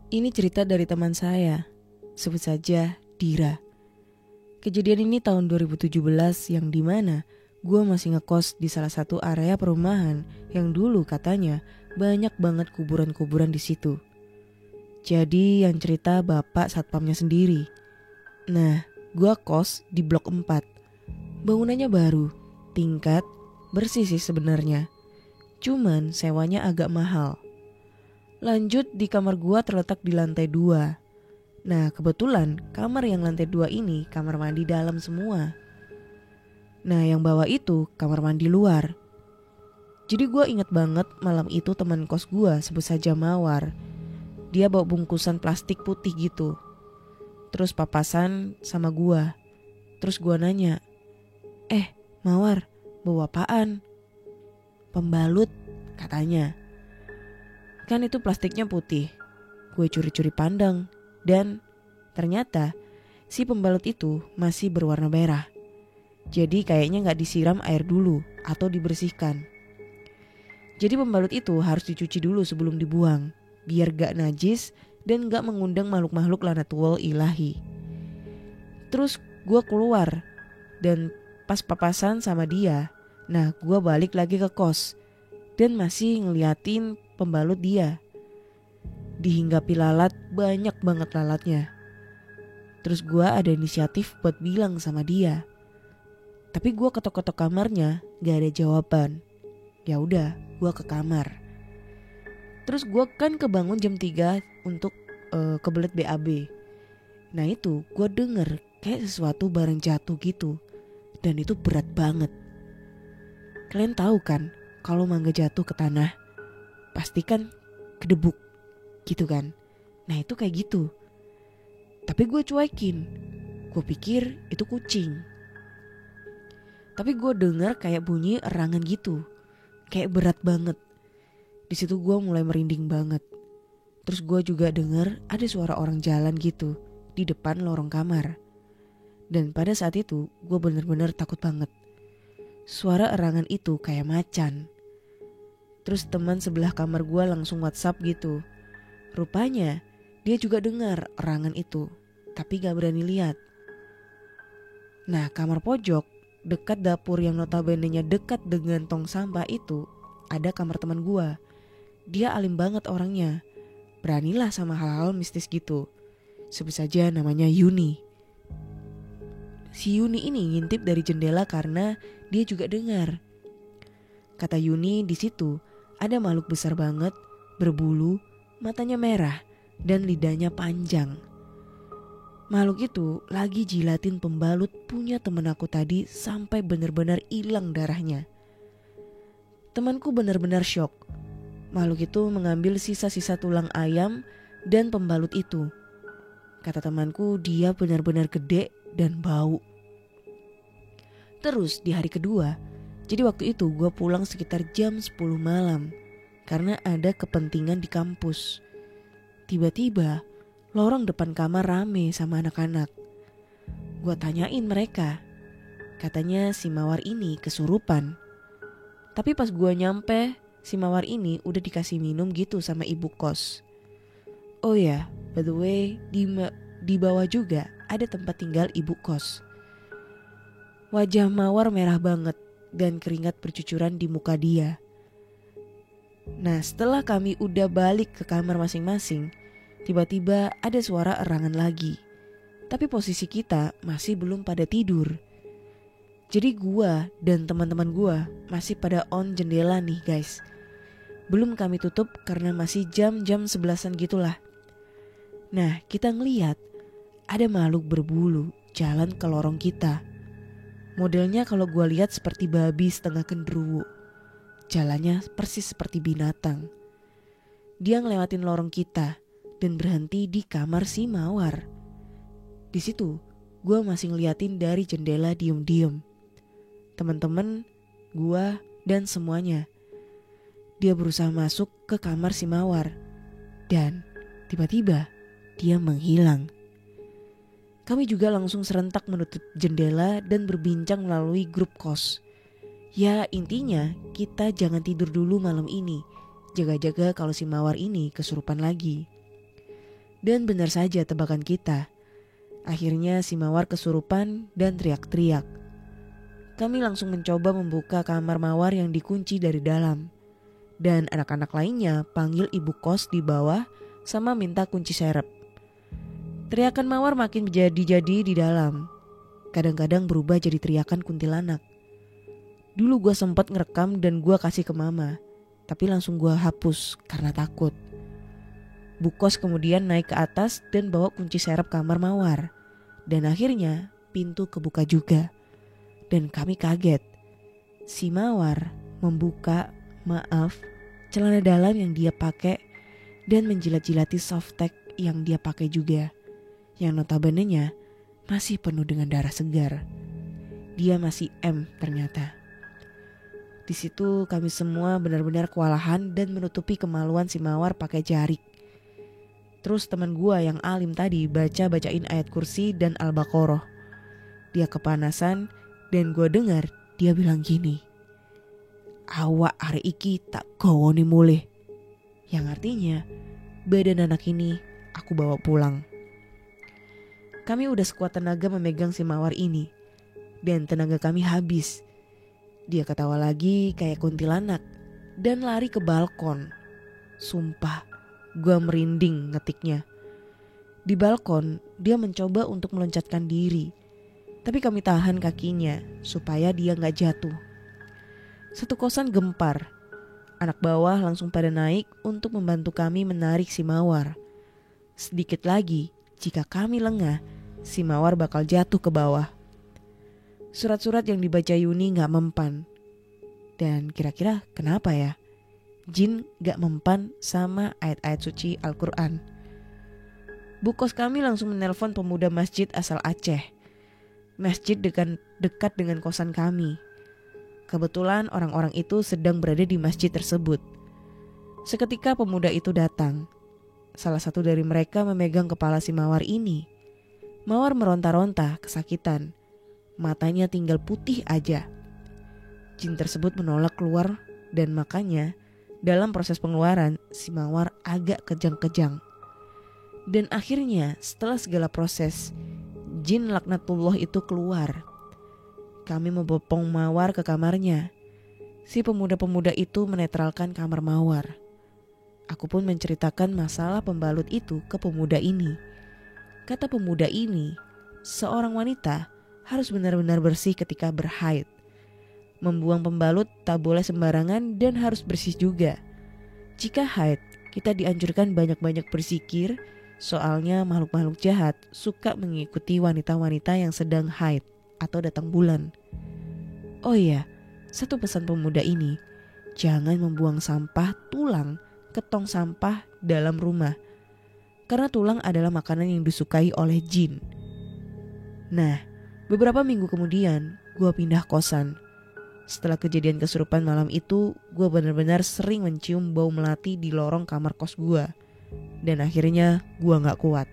Ini cerita dari teman saya, sebut saja Dira. Kejadian ini tahun 2017 yang dimana gue masih ngekos di salah satu area perumahan yang dulu katanya banyak banget kuburan-kuburan di situ. Jadi yang cerita bapak satpamnya sendiri. Nah, gue kos di blok 4. Bangunannya baru, tingkat, bersih sih sebenarnya. Cuman sewanya agak mahal. Lanjut di kamar gua terletak di lantai 2. Nah kebetulan kamar yang lantai 2 ini kamar mandi dalam semua. Nah yang bawah itu kamar mandi luar. Jadi gua inget banget malam itu teman kos gua sebut saja Mawar. Dia bawa bungkusan plastik putih gitu. Terus papasan sama gua. Terus gua nanya, Mawar bawa apaan? Pembalut katanya. Kan itu plastiknya putih. Gue curi-curi pandang dan ternyata si pembalut itu masih berwarna merah. Jadi kayaknya gak disiram air dulu atau dibersihkan. Jadi pembalut itu harus dicuci dulu sebelum dibuang, biar gak najis dan gak mengundang makhluk-makhluk lanatul ilahi. Terus gue keluar dan pas papasan sama dia, nah gue balik lagi ke kos dan masih ngeliatin pembalut dia. Dihinggapi lalat, banyak banget lalatnya. Terus gue ada inisiatif buat bilang sama dia. Tapi gue ketok-ketok kamarnya, gak ada jawaban. Ya udah, gue ke kamar. Terus gue kan kebangun jam 3 untuk kebelet BAB. Nah itu gue denger kayak sesuatu barang jatuh gitu. Dan itu berat banget. Kalian tahu kan kalau mangga jatuh ke tanah pasti kan kedebuk gitu kan. Nah itu kayak gitu. Tapi gue cuekin. Gue pikir itu kucing. Tapi gue dengar kayak bunyi erangan gitu. Kayak berat banget. Di situ gue mulai merinding banget. Terus gue juga dengar ada suara orang jalan gitu di depan lorong kamar. Dan pada saat itu gue bener-bener takut banget. Suara erangan itu kayak macan. Terus teman sebelah kamar gue langsung WhatsApp gitu. Rupanya dia juga dengar erangan itu, tapi gak berani lihat. Nah kamar pojok dekat dapur yang notabene-nya dekat dengan tong sampah itu ada kamar teman gue. Dia alim banget orangnya, beranilah sama hal-hal mistis gitu. Sebut saja namanya Yuni. Si Yuni ini ngintip dari jendela karena dia juga dengar. Kata Yuni di situ ada makhluk besar banget, berbulu, matanya merah dan lidahnya panjang. Makhluk itu lagi jilatin pembalut punya temen aku tadi sampai benar-benar hilang darahnya. Temanku benar-benar syok. Makhluk itu mengambil sisa-sisa tulang ayam dan pembalut itu. Kata temanku dia benar-benar gede dan bau. Terus di hari kedua, jadi waktu itu gue pulang sekitar jam 10 malam karena ada kepentingan di kampus. Tiba-tiba lorong depan kamar rame sama anak-anak. Gue tanyain mereka. Katanya si Mawar ini kesurupan. Tapi pas gue nyampe, si Mawar ini udah dikasih minum gitu sama ibu kos. Oh ya, by the way, di bawah juga ada tempat tinggal ibu kos. Wajah Mawar merah banget dan keringat bercucuran di muka dia. Nah setelah kami udah balik ke kamar masing-masing, tiba-tiba ada suara erangan lagi. Tapi posisi kita masih belum pada tidur. Jadi gua dan teman-teman gua masih pada on jendela nih guys. Belum kami tutup karena masih jam-jam 11-an gitulah. Nah kita ngeliat ada makhluk berbulu jalan ke lorong kita. Modelnya kalau gua lihat seperti babi setengah genderuwo. Jalannya persis seperti binatang. Dia ngelewatin lorong kita dan berhenti di kamar si Mawar. Di situ gue masih ngeliatin dari jendela diem-diem. Teman-teman, gue dan semuanya. Dia berusaha masuk ke kamar si Mawar dan tiba-tiba dia menghilang. Kami juga langsung serentak menutup jendela dan berbincang melalui grup kos. Ya intinya kita jangan tidur dulu malam ini. Jaga-jaga kalau si Mawar ini kesurupan lagi. Dan benar saja tebakan kita. Akhirnya si Mawar kesurupan dan teriak-teriak. Kami langsung mencoba membuka kamar Mawar yang dikunci dari dalam. Dan anak-anak lainnya panggil ibu kos di bawah sama minta kunci serep. Teriakan Mawar makin jadi-jadi di dalam. Kadang-kadang berubah jadi teriakan kuntilanak. Dulu gue sempat ngerekam dan gue kasih ke mama. Tapi langsung gue hapus karena takut. Bu kos kemudian naik ke atas dan bawa kunci serep kamar Mawar. Dan akhirnya pintu kebuka juga. Dan kami kaget. Si Mawar membuka, celana dalam yang dia pakai dan menjilat-jilati softtek yang dia pakai juga. Yang notabenenya masih penuh dengan darah segar. Dia masih M ternyata. Di situ kami semua benar-benar kewalahan dan menutupi kemaluan si Mawar pakai jarik. Terus teman gua yang alim tadi bacain ayat kursi dan Al-Baqarah. Dia kepanasan dan gua dengar dia bilang gini. Awak hari iki tak gawone mulih. Yang artinya badan anak ini aku bawa pulang. Kami udah sekuat tenaga memegang si Mawar ini. Dan tenaga kami habis. Dia ketawa lagi kayak kuntilanak. Dan lari ke balkon. Sumpah gue merinding ngetiknya. Di balkon dia mencoba untuk meloncatkan diri. Tapi kami tahan kakinya supaya dia gak jatuh. Satu kosan gempar. Anak bawah langsung pada naik untuk membantu kami menarik si Mawar. Sedikit lagi jika kami lengah, si Mawar bakal jatuh ke bawah. Surat-surat yang dibaca Yuni gak mempan. Dan kira-kira kenapa ya? Jin gak mempan sama ayat-ayat suci Al-Quran. Bu kos kami langsung menelpon pemuda masjid asal Aceh. Masjid dekat dengan kosan kami. Kebetulan orang-orang itu sedang berada di masjid tersebut. Seketika pemuda itu datang. Salah satu dari mereka memegang kepala si Mawar ini. Mawar meronta-ronta kesakitan. Matanya tinggal putih aja. Jin tersebut menolak keluar dan makanya dalam proses pengeluaran si Mawar agak kejang-kejang. Dan akhirnya setelah segala proses, Jin laknatullah itu keluar. Kami membopong Mawar ke kamarnya. Si pemuda-pemuda itu menetralkan kamar Mawar. Aku pun menceritakan masalah pembalut itu ke pemuda ini. Kata pemuda ini, seorang wanita harus benar-benar bersih ketika berhaid. Membuang pembalut tak boleh sembarangan dan harus bersih juga. Jika haid, kita dianjurkan banyak-banyak berzikir, soalnya makhluk-makhluk jahat suka mengikuti wanita-wanita yang sedang haid atau datang bulan. Oh iya, satu pesan pemuda ini, jangan membuang sampah tulang ke tong sampah dalam rumah. Karena tulang adalah makanan yang disukai oleh jin. Nah, beberapa minggu kemudian gue pindah kosan. Setelah kejadian kesurupan malam itu, gue benar-benar sering mencium bau melati di lorong kamar kos gue. Dan akhirnya gue gak kuat.